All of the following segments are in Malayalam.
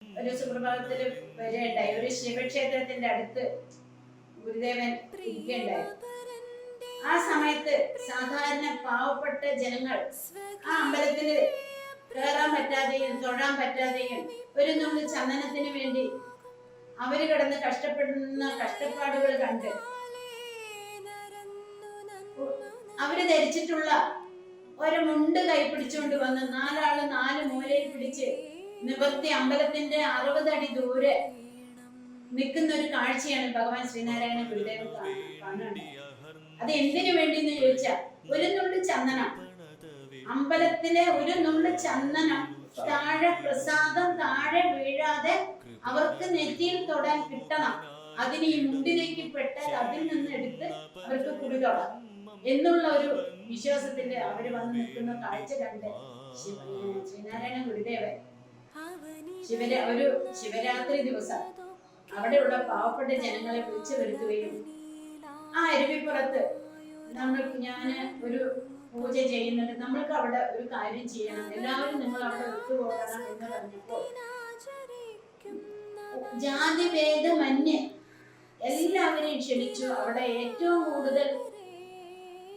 ഒരു സുപ്രഭാതത്തിൽ വരെയുണ്ടായി. ഒരു ശിവക്ഷേത്രത്തിന്റെ അടുത്ത് ഗുരുദേവൻ ഇരിക്കുകയുണ്ടായി. ആ സമയത്ത് സാധാരണ പാവപ്പെട്ട ജനങ്ങൾ ആ അമ്പലത്തില് കയറാൻ പറ്റാതെയും തൊഴാൻ പറ്റാതെയും ഒരു നുള്ളി ചന്ദനത്തിന് വേണ്ടി അവര് കിടന്ന് കഷ്ടപ്പെടുന്ന കഷ്ടപ്പാടുകൾ കണ്ട് അവര് ധരിച്ചിട്ടുള്ള ഒരു മുണ്ട് കൈ പിടിച്ചുകൊണ്ട് വന്ന് നാലാള് നാല് മൂലയിൽ പിടിച്ച് നിവർത്തി അമ്പലത്തിന്റെ 60 അടി ദൂരെ നിൽക്കുന്ന ഒരു കാഴ്ചയാണ് ഭഗവാൻ ശ്രീനാരായണ ഗുരുദേവൻ കാണുന്നത്. അത് എന്തിനു വേണ്ടി എന്ന് ചോദിച്ചാൽ, ഒരു നുള്ളി ചന്ദനം, അമ്പലത്തിലെ ഒരു നുള്ളി ചന്ദനം താഴെ പ്രസാദം താഴെ വീഴാതെ അവർക്ക് നെറ്റിയിൽ തൊടാൻ കിട്ടണം. അതിന് ഈ മുണ്ടിലേക്ക് പെട്ടാൽ അതിൽ നിന്ന് എടുത്ത് അവർക്ക് കുടി തൊടാം എന്നുള്ള ഒരു വിശ്വാസത്തിന്റെ അവര് വന്ന് നിൽക്കുന്ന കാഴ്ച കണ്ട് ശ്രീനാരായണ ഗുരുദേവൻ ഒരു ശിവരാത്രി ദിവസം അവിടെയുള്ള പാവപ്പെട്ട ജനങ്ങളെ വിളിച്ചു വരുത്തുകയും ആ അരുവിപ്പുറത്ത് ഞാന് ഒരു പൂജ ചെയ്യുന്നുണ്ട്, നമ്മൾക്ക് അവിടെ ഒരു കാര്യം ചെയ്യണം, എല്ലാവരും നിങ്ങൾ അവിടെ ഒത്തുപോകണം എന്ന് പറഞ്ഞപ്പോൾ ജാതിഭേദമന്യേ എല്ലാവരെയും ക്ഷണിച്ചു. അവിടെ ഏറ്റവും കൂടുതൽ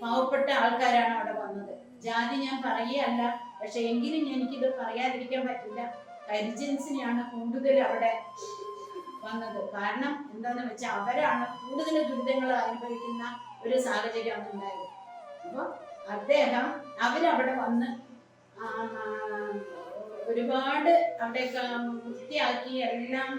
പാവപ്പെട്ട ആൾക്കാരാണ് അവിടെ വന്നത്. ജാതി ഞാൻ പറയുകയല്ല, പക്ഷെ എങ്കിലും എനിക്കിത് പറയാതിരിക്കാൻ പറ്റില്ല. ഹരിജൻസിനെയാണ് കൂടുതൽ അവിടെ വന്നത്. കാരണം എന്താന്ന് വെച്ചാൽ അവരാണ് കൂടുതൽ ദുരിതങ്ങൾ അനുഭവിക്കുന്ന ഒരു സാഹചര്യം ഉണ്ടായത്. അപ്പൊ അദ്ദേഹം അവരവിടെ വന്ന് ഒരുപാട് അവിടെയൊക്കെ വൃത്തിയാക്കി എല്ലാം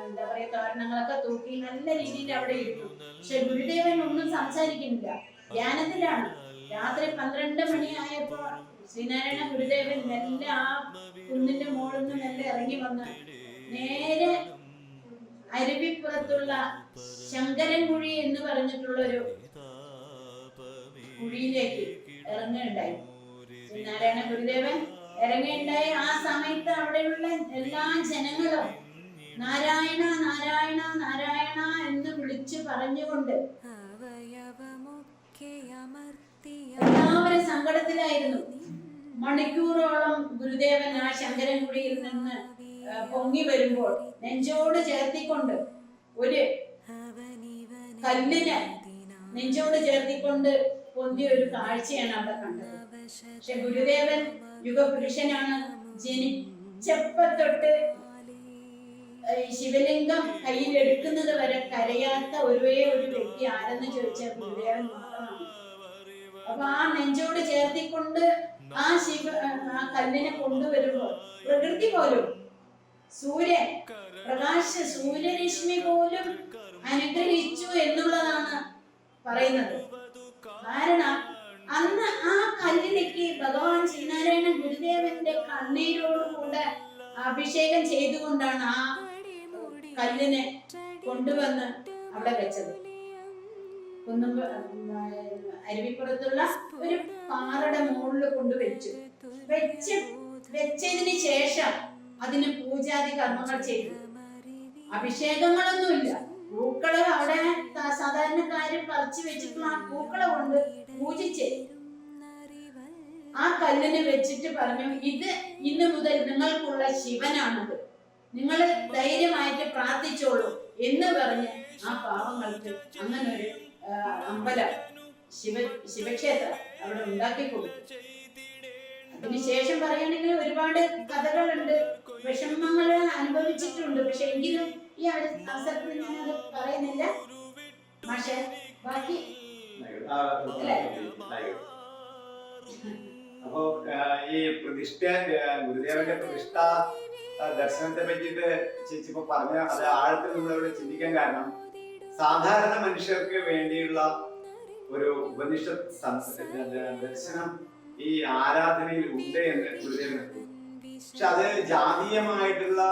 എന്താ പറയാ തോരണങ്ങളൊക്കെ തൂക്കി നല്ല രീതിയിൽ അവിടെ ഇരുന്നു. പക്ഷെ ഗുരുദേവൻ ഒന്നും സംസാരിക്കുന്നില്ല, ധ്യാനത്തിലാണ്. രാത്രി 12 മണിയായപ്പോ ശ്രീനാരായണ ഗുരുദേവൻ മെല്ലെ ആ കുന്നിന്റെ മുകളിൽ നിന്ന് മെല്ലെ ഇറങ്ങി വന്ന് നേരെ അരുവിപ്പുറത്തുള്ള ശങ്കരൻകുഴി എന്ന് പറഞ്ഞിട്ടുള്ള ഒരു കുഴിയിലേക്ക് ഇറങ്ങുകയുണ്ടായി. ശ്രീനാരായണ ഗുരുദേവൻ ഇറങ്ങുകയുണ്ടായി. ആ സമയത്ത് അവിടെയുള്ള എല്ലാ ജനങ്ങളും നാരായണ നാരായണ നാരായണ എന്ന് വിളിച്ചു പറഞ്ഞുകൊണ്ട് എല്ലാവരും സങ്കടത്തിലായിരുന്നു. മണിക്കൂറോളം ഗുരുദേവൻ ആ ശങ്കരൻകുഴിയിൽ നിന്ന് പൊങ്ങി വരുമ്പോൾ നെഞ്ചോട് ചേർത്തിക്കൊണ്ട് ഒരു കല്ലിനെ നെഞ്ചോട് ചേർത്തിക്കൊണ്ട് പൊന്തിയ ഒരു കാഴ്ചയാണ് അവിടെ കണ്ടത്. പക്ഷെ ഗുരുദേവൻ യുഗപുരുഷനാണ്. ജനിച്ചപ്പോ തൊട്ട് ശിവലിംഗം കയ്യിൽ എടുക്കുന്നത് വരെ കരയാത്ത ഒരേ ഒരു വ്യക്തി ആരെന്ന് ചോദിച്ചാൽ ഗുരുദേവൻ മാത്രമാണ്. അപ്പൊ ആ നെഞ്ചോട് ചേർത്തിക്കൊണ്ട് ആ കല്ലിനെ കൊണ്ടുവരുമ്പോൾ പ്രകൃതി പോലും സൂര്യരശ്മി പോലും അനുഗ്രഹിച്ചു എന്നുള്ളതാണ് പറയുന്നത്. കാരണം അന്ന് ആ കല്ലിലേക്ക് ഭഗവാൻ ശ്രീനാരായണ ഗുരുദേവന്റെ കണ്ണീരോടുകൂടെ അഭിഷേകം ചെയ്തുകൊണ്ടാണ് ആ കല്ലിനെ കൊണ്ടുവന്ന് അവിടെ വെച്ചത്. അരുവിപ്പുറത്തുള്ള ഒരു പാറയുടെ മുകളിൽ കൊണ്ടുവച്ചു. വെച്ചതിന് ശേഷം അതിന് പൂജാതി കർമ്മങ്ങൾ ചെയ്തു. അഭിഷേകങ്ങളൊന്നുമില്ല. പൂക്കള് അവിടെ സാധാരണക്കാര് പറിച്ചു വെച്ചിട്ടുള്ള ആ പൂക്കളെ കൊണ്ട് പൂജിച്ച് ആ കല്ലിന് വെച്ചിട്ട് പറഞ്ഞു, ഇത് ഇന്നു മുതൽ നിങ്ങൾക്കുള്ള ശിവനാണത്, നിങ്ങൾ ധൈര്യമായിട്ട് പ്രാർത്ഥിച്ചോളൂ എന്ന് പറഞ്ഞ് ആ പാവങ്ങൾക്ക് അങ്ങനെ ഒരു അമ്പലം ശിവക്ഷേത്രം അവിടെ ഉണ്ടാക്കി കൊടുത്തു. അതിനുശേഷം പറയുകയാണെങ്കിൽ ഒരുപാട് കഥകളുണ്ട്, വിഷമങ്ങൾ അനുഭവിച്ചിട്ടുണ്ട്. പക്ഷെ എങ്കിലും ഈ അവസരത്തിൽ ഞാനത് പറയുന്നില്ല. പക്ഷെ ബാക്കി അപ്പോ ഈ ഗുരുദേവന്റെ പ്രതിഷ്ഠ ദർശനത്തെ പറ്റിയിട്ട് ചേച്ചി ഇപ്പൊ പറഞ്ഞ അത് ആഴത്തിൽ നമ്മളിവിടെ ചിന്തിക്കാൻ കാരണം, സാധാരണ മനുഷ്യർക്ക് വേണ്ടിയുള്ള ഒരു ഉപനിഷത്ത് ദർശനം ഈ ആരാധനയിൽ ഉണ്ട് എന്ന് ഗുരുദേവൻ. പക്ഷെ അത് ജാതീയമായിട്ടുള്ള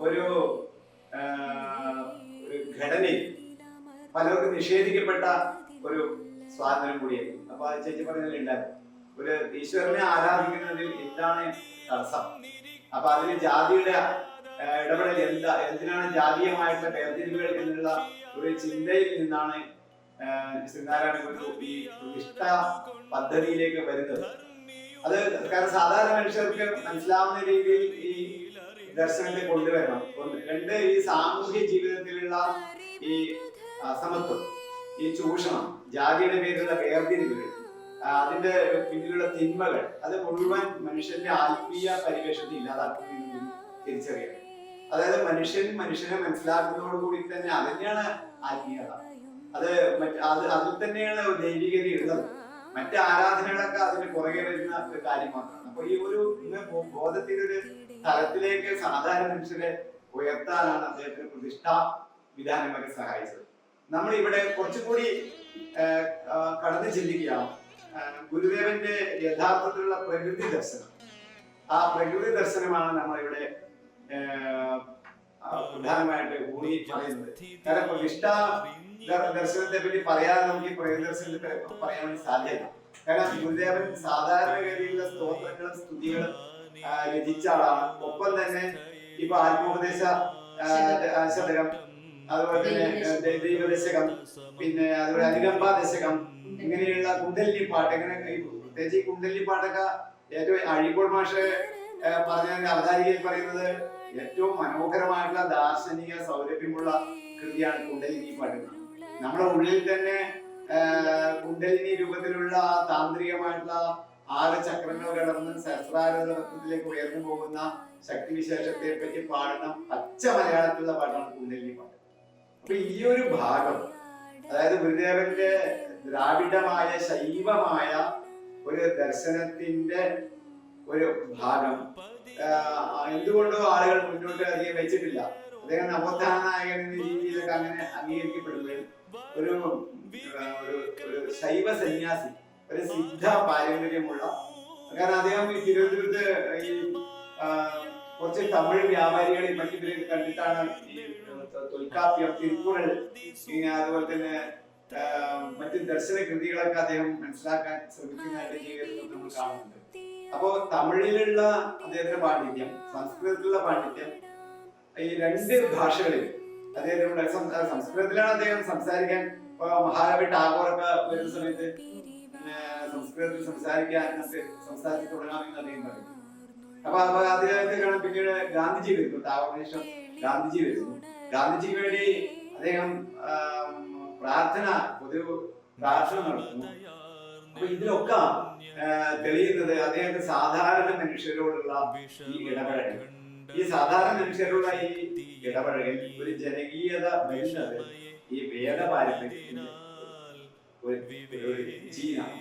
ഒരു ഘടനയിൽ പലർക്കും നിഷേധിക്കപ്പെട്ട ഒരു സ്വാതന്ത്ര്യം കൂടിയായിരുന്നു. അപ്പൊ ആ ചേച്ചി പറഞ്ഞതിലുണ്ടായിരുന്നു, ഒരു ഈശ്വരനെ ആരാധിക്കുന്നതിൽ എന്താണ് തടസ്സം? അപ്പൊ അതിന് ജാതിയുടെ ഇടപെടൽ എന്തിനാണ് ജാതീയമായിട്ടുള്ള വേർതിരിവുകൾ എന്നുള്ള ഒരു ചിന്തയിൽ നിന്നാണ് ശ്രീനാരായണ ഗുരു ഈ പ്രതിഷ്ഠ പദ്ധതിയിലേക്ക് വരുന്നത്. അത് കാരണം സാധാരണ മനുഷ്യർക്ക് മനസ്സിലാവുന്ന രീതിയിൽ ഈ ദർശനത്തെ കൊണ്ടുവരണം. രണ്ട്, ഈ സാമൂഹ്യ ജീവിതത്തിലുള്ള ഈ അസമത്വം, ഈ ചൂഷണം, ജാതിയുടെ പേരിലുള്ള വേർതിരിവുകൾ, അതിന്റെ പിന്നിലുള്ള തിന്മകൾ, അത് മുഴുവൻ മനുഷ്യന്റെ ആത്മീയ പരിവേഷത്തെ ഇല്ലാതാക്കുന്നതിന് തിരിച്ചറിയണം. അതായത് മനുഷ്യനെ മനസ്സിലാക്കുന്നതോടുകൂടി തന്നെ അതന്നെയാണ് ആത്മീയത. അതിൽ തന്നെയാണ് ദൈവികത ഉള്ളത്. മറ്റ് ആരാധനകളൊക്കെ അതിന് പുറകെ വരുന്ന ഒരു കാര്യം മാത്രമാണ്. അപ്പൊ ഈ ഒരു ബോധത്തിന്റെ ഒരു തലത്തിലേക്ക് സാധാരണ മനുഷ്യരെ ഉയർത്താനാണ് അദ്ദേഹത്തിന് പ്രതിഷ്ഠാ വിധാനമൊക്കെ സഹായിച്ചത്. നമ്മൾ ഇവിടെ കുറച്ചുകൂടി കടന്നു ചിന്തിക്കുകയാണ് ഗുരുദേവന്റെ യഥാർത്ഥത്തിലുള്ള പ്രകൃതി ദർശനം. ആ പ്രകൃതി ദർശനമാണ് നമ്മളിവിടെ പ്രധാനമായിട്ട് ഊന്നി പറയുന്നത്. കാരണം പ്രതിഷ്ഠാ ദർശനത്തെ പറ്റി പറയാതെ നമുക്ക് ഈ പ്രകൃതി ദർശനത്തെ പറയാൻ വേണ്ടി സാധ്യമല്ല. കാരണം ഗുരുദേവൻ സാധാരണഗതിയിലുള്ള സ്തോത്രങ്ങളും സ്തുതികളും രചിച്ച ആളാണ്. ഒപ്പം തന്നെ ഇപ്പൊ ആത്മോപദേശ ശതകം, അതുപോലെ തന്നെ ദൈവദശകം, പിന്നെ അതുപോലെ അനുകമ്പ ദശകം, ഇങ്ങനെയുള്ള കുണ്ടലിനി പാട്ട്, ഇങ്ങനെ പ്രത്യേകിച്ച് ഈ കുണ്ടലിനി പാട്ടൊക്കെ ഏറ്റവും അഴീക്കോട് മാഷ് പറഞ്ഞ അവതാരികയിൽ പറയുന്നത് ഏറ്റവും മനോഹരമായിട്ടുള്ള ദാർശനിക സൗരഭ്യമുള്ള കൃതിയാണ് കുണ്ടലിനി പാട്ട്. നമ്മുടെ ഉള്ളിൽ തന്നെ കുണ്ടലിനി രൂപത്തിലുള്ള താന്ത്രികമായിട്ടുള്ള 6 ചക്രങ്ങൾ കടന്ന് സഹസ്രാരത്തിലേക്ക് ഉയർന്നു പോകുന്ന ശക്തിവിശേഷത്തെ പറ്റി പാടുന്ന പച്ച മലയാളത്തിലുള്ള പാട്ടാണ് കുണ്ടലിനി പാട്ട്. അപ്പൊ ഈ ഒരു ഭാഗം, അതായത് ഗുരുദേവന്റെ ദ്രാവിഡമായ ശൈവമായ ഒരു ദർശനത്തിന്റെ ഒരു ഭാഗം എന്തുകൊണ്ടോ ആളുകൾ മുന്നോട്ട് അധികം വെച്ചിട്ടില്ല. അദ്ദേഹം നവോത്ഥാന നായകൻ എന്ന രീതിയിലൊക്കെ അങ്ങനെ അംഗീകരിക്കപ്പെടുകയും ഒരു ശൈവ സന്യാസി, ഒരു സിദ്ധ പാരമ്പര്യമുള്ള, കാരണം അദ്ദേഹം ഈ തിരുവനന്തപുരത്ത് ഈ കുറച്ച് തമിഴ് വ്യാപാരികളെ മറ്റിവരെ കണ്ടിട്ടാണ് ഈ തൊൽക്കാപ്യം, തിരുക്കുറൾ, അതുപോലെ തന്നെ മറ്റ് ദർശന കൃതികളൊക്കെ അദ്ദേഹം മനസ്സിലാക്കാൻ ശ്രമിക്കുന്നതായിട്ട് ജീവിതത്തിൽ നമ്മൾ കാണുന്നുണ്ട്. അപ്പോ തമിഴിലുള്ള അദ്ദേഹത്തിന്റെ പാണ്ഡിത്യം, സംസ്കൃതത്തിലുള്ള പാണ്ഡിത്യം, ഈ 2 ഭാഷകളിൽ അദ്ദേഹത്തിനുള്ള സംസ്കൃതത്തിലാണ് അദ്ദേഹം സംസാരിക്കാൻ. മഹാകവി ടാഗോറൊക്കെ വരുന്ന സമയത്ത് സംസ്കൃതത്തിൽ സംസാരിച്ച് തുടങ്ങാമെന്ന് അദ്ദേഹം പറയും. അപ്പൊ അദ്ദേഹത്തെ പിന്നീട് ഗാന്ധിജി വരുന്നു. ടാഗോറിന് ശേഷം ഗാന്ധിജി വരുന്നു. ഗാന്ധിജിക്ക് വേണ്ടി അദ്ദേഹം പൊതു പ്രാർത്ഥന നടത്തുന്നു. അപ്പൊ ഇതിലൊക്കെ തെളിയുന്നത് അദ്ദേഹത്തെ സാധാരണ മനുഷ്യരോടുള്ള ഈ ഇടപഴകൽ, ഈ സാധാരണ മനുഷ്യരോടുള്ള ഈ ഇടപഴകൽ ഒരു ജനകീയത വരുന്നത് ഈ വേദ പാരമ്പര്യത്തിന്റെ ഒരു ജീനാണ്.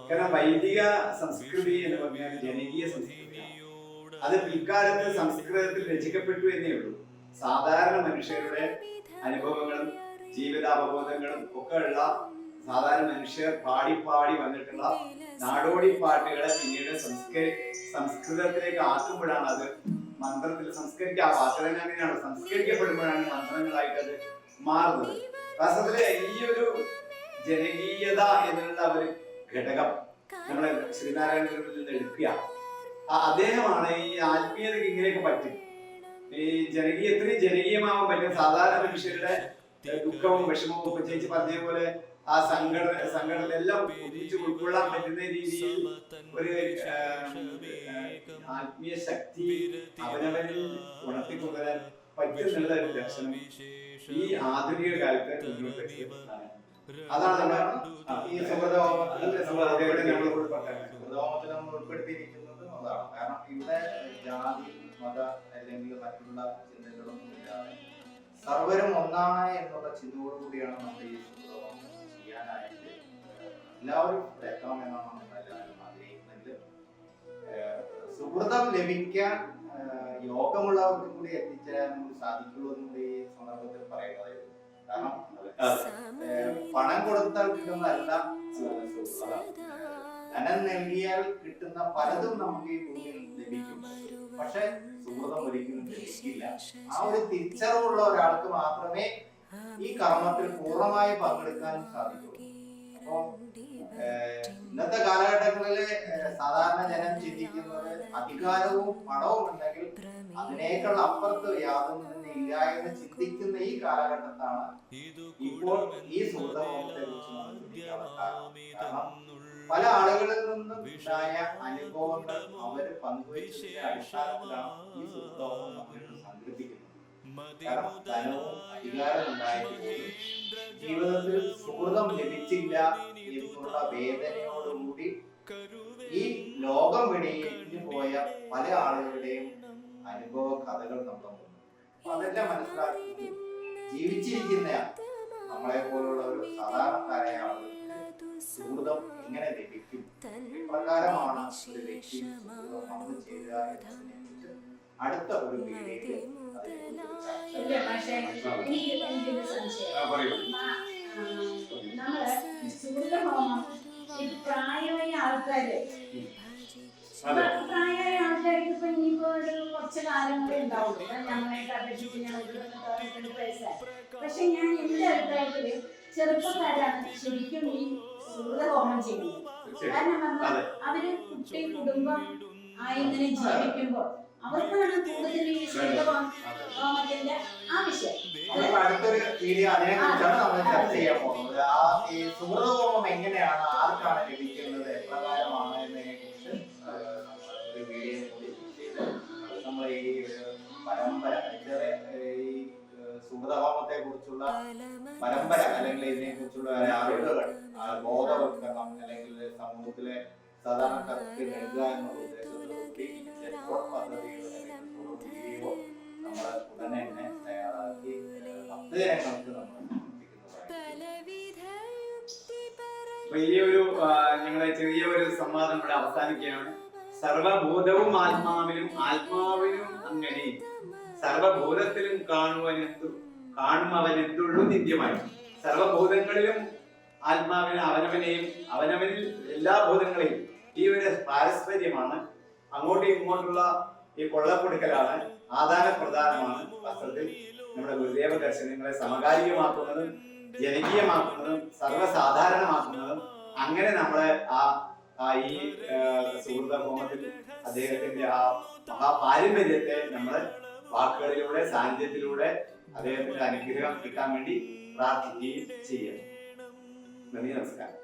കാരണം വൈദിക സംസ്കൃതി എന്ന് പറഞ്ഞാൽ ജനകീയ സംസ്കൃതിയാണ്. അത് പിൽക്കാലത്ത് സംസ്കൃതത്തിൽ രചിക്കപ്പെട്ടു എന്നേ ഉള്ളൂ. സാധാരണ മനുഷ്യരുടെ അനുഭവങ്ങളും ജീവിതാവബോധങ്ങളും ഒക്കെ ഉള്ള സാധാരണ മനുഷ്യർ പാടി വന്നിട്ടുള്ള നാടോടി പാട്ടുകളെ പിന്നീട് സംസ്കൃതത്തിലേക്ക് ആക്കുമ്പോഴാണ് അത് മന്ത്രത്തിൽ സംസ്കരിക്കുക. ആ വാക്കുകൾ അങ്ങനെയാണ് സംസ്കരിക്കപ്പെടുമ്പോഴാണ് മന്ത്രങ്ങളായിട്ട് അത് മാറുന്നത്. വാസ്തവത്തില് ഈ ഒരു ജനകീയത എന്നുള്ള ഒരു ഘടകം നമ്മളെ ശ്രീനാരായണ ഗുരുവിൽ നിന്ന് എടുക്കുക. അദ്ദേഹമാണ് ഈ ആത്മീയതയ്ക്ക് ഇങ്ങനെയൊക്കെ പറ്റും. ഈ എത്രയും ജനകീയമാവാൻ പറ്റും. സാധാരണ മനുഷ്യരുടെ ദുഃഖവും വിഷമവും പ്രത്യേകിച്ച് പറഞ്ഞതുപോലെ ആ സംഘടനയെല്ലാം ഒന്നിച്ച് ഉൾക്കൊള്ളാൻ പറ്റുന്ന രീതിയിൽ ഒരു ആത്മീയ ശക്തി അവനവനിൽ ഉണർത്തിക്കൊണ്ടുവരാൻ പറ്റുന്നുള്ള ഒരു ദർശനം ഈ ആധുനിക കാലത്ത് മുന്നോട്ട് അതാണ് ഈ നമ്മൾ ഉൾപ്പെടുത്തിയിരിക്കുന്നത് അതാണ്. കാരണം ഇവിടെ ജാതി മത അല്ലെങ്കിൽ മറ്റുള്ള ചിന്തകളൊന്നും ഇല്ലാതെ സർവരും ഒന്നാണ് എന്നുള്ള ചിന്തയോടുകൂടിയാണ് നമ്മൾ ഈ സുഹൃതം ചെയ്യാനായിട്ട് എല്ലാവരും എത്തണമെന്നാണ് നമ്മൾ എല്ലാവരും ആഗ്രഹിക്കുന്നത്. സുഹൃതം ലഭിക്കാൻ യോഗമുള്ളവർക്ക് കൂടി എത്തിച്ചേരാൻ സാധിക്കുള്ളൂ എന്നും കൂടി ഈ സന്ദർഭത്തിൽ പറയുന്നതായിരുന്നു. കാരണം പണം കൊടുത്താൽ കിട്ടുന്നതല്ല ധനം നൽകിയാൽ കിട്ടുന്ന പലതും നമുക്ക് ഈ ഭൂമിയിൽ ലഭിക്കും. പക്ഷെ സുഹൃതം ഒരിക്കലും ലഭിക്കില്ല. ആ ഒരു തിരിച്ചറിവുള്ള ഒരാൾക്ക് മാത്രമേ ഈ കർമ്മത്തിൽ പൂർണ്ണമായി പങ്കെടുക്കാനും സാധിക്കുള്ളൂ. അപ്പൊ ഇന്നത്തെ കാലഘട്ടങ്ങളില് സാധാരണ ജനം ചിന്തിക്കുന്നത് അധികാരവും പണവും ഉണ്ടെങ്കിൽ അതിനേക്കാൾ അപ്പുറത്ത് യാതൊന്നും തന്നെ ഇല്ല എന്ന് ചിന്തിക്കുന്ന ഈ കാലഘട്ടത്താണ് ഇപ്പോൾ ഈ സുഹൃതത്തെ കുറിച്ച് നമ്മൾ ചിന്തിക്കാനുള്ള കാരണം. പല ആളുകളിൽ നിന്നും ഉണ്ടായ അനുഭവങ്ങൾ അവർ പങ്കുവച്ചതിന്റെ അടിസ്ഥാനത്തിലാണ് ഈ സുഹൃത്തോഹം നമ്മളിപ്പോൾ സംഘടിപ്പിക്കുന്നത്. കാരണം ധനവും അധികാരം ഉണ്ടായിട്ട് പോലും ജീവിതത്തിൽ സുഹൃതം ലഭിച്ചില്ല എന്നുള്ള വേദനയോടുകൂടി ഈ ലോകം വെടിഞ്ഞു പോയ പല ആളുകളുടെയും അനുഭവ കഥകൾ നമ്മൾ അപ്പൊ അതെല്ലാം മനസ്സിലാക്കി ജീവിച്ചിരിക്കുന്ന നമ്മളെ പോലുള്ള ഒരു സാധാരണക്കാരായ ആളുകൾക്ക് സുഹൃതം എങ്ങനെ ലഭിക്കും, എപ്രകാരമാണ് ഒരു വ്യക്തി സുഹൃതം ചെയ്യുക എന്നതിനെക്കുറിച്ച് അടുത്ത ഒരു വീഡിയോയിൽ എനിക്കൊരു സംശയം. നമ്മള് സുഹൃതഹോമം പ്രായമായ ആൾക്കാര് പ്രായമായ ആൾക്കാർക്ക് ഇപ്പൊ ഇനിയിപ്പോ ഒരു കുറച്ച് കാലങ്ങളെ ഉണ്ടാവുള്ളൂ. ഞങ്ങളെയൊക്കെ അപേക്ഷിച്ച് ഞാൻ 22 വയസ്സായി. പക്ഷെ ഞാൻ എന്റെ അഭിപ്രായത്തില് ചെറുപ്പക്കാരാണ് ശരിക്കും ഈ സുഹൃതഹോമം ചെയ്യുന്നത്. കാരണം പറഞ്ഞാൽ അവര് കുട്ടി കുടുംബം ആയിങ്ങനെ ജീവിക്കുമ്പോൾ അവർക്കാണ് കൂടുതൽ ഈ സുഹൃതഹോമത്തിന്റെ ആവശ്യം. അടുത്തൊരു വീഡിയോ അതിനെ കുറിച്ചാണ് നമ്മൾ ചർച്ച ചെയ്യാൻ പോകുന്നത്. ഈ സുഹൃതഹോമം എങ്ങനെയാണ്, ആർക്കാണ് ലഭിക്കുന്നത്, എപ്രകാരമാണ് എന്നതിനെ കുറിച്ച് ഒരു വീഡിയോ കൂടി ചെയ്ത് നമ്മൾ ഈ പരമ്പര ഈ സുഹൃതഹോമത്തെ കുറിച്ചുള്ള പരമ്പര അല്ലെങ്കിൽ ഇതിനെ കുറിച്ചുള്ള അറിവുകൾ ബോധവൽക്കരണം അല്ലെങ്കിൽ സമൂഹത്തിലെ സാധാരണക്കാർക്ക് നൽകുക എന്നുള്ള ഉദ്ദേശത്തോടുകൂടി പദ്ധതികൾ വീഡിയോ നമ്മൾ ഉടനെ തന്നെ തയ്യാറാക്കി ഭക്തജനങ്ങൾക്ക് നമ്മൾ ഈ ഒരു ഞങ്ങളെ ചെറിയ ഒരു സംവാദം ഇവിടെ അവസാനിക്കുകയാണ്. സർവഭൂതവും ആത്മാവിലും ആത്മാവിലും അങ്ങനെ സർവഭൂതത്തിലും കാണുമവനെന്തുള്ളൂ നിത്യമായി. സർവഭൂതങ്ങളിലും ആത്മാവിന് അവനവനെയും അവനവനിൽ എല്ലാ ഭൂതങ്ങളെയും ഈ ഒരു പാരസ്പര്യമാണ്. അങ്ങോട്ടും ഇങ്ങോട്ടുള്ള ഈ കൊള്ളക്കൊടുക്കലാണ്, ആദാന പ്രദാനമാണ് വസ്ത്രത്തിൽ നമ്മുടെ ഗുരുദേവ ദർശനങ്ങളെ സമകാലികമാക്കുന്നതും ജനകീയമാക്കുന്നതും സർവ്വസാധാരണമാക്കുന്നതും. അങ്ങനെ നമ്മളെ ഈ സുഹൃതഹോമത്തിൽ അദ്ദേഹത്തിന്റെ ആ മഹാപാരമ്പര്യത്തെ നമ്മൾ വാക്കുകളിലൂടെ സാന്നിധ്യത്തിലൂടെ അദ്ദേഹത്തിന്റെ അനുഗ്രഹം കിട്ടാൻ വേണ്ടി പ്രാർത്ഥിക്കുകയും ചെയ്യണം. നന്ദി, നമസ്കാരം.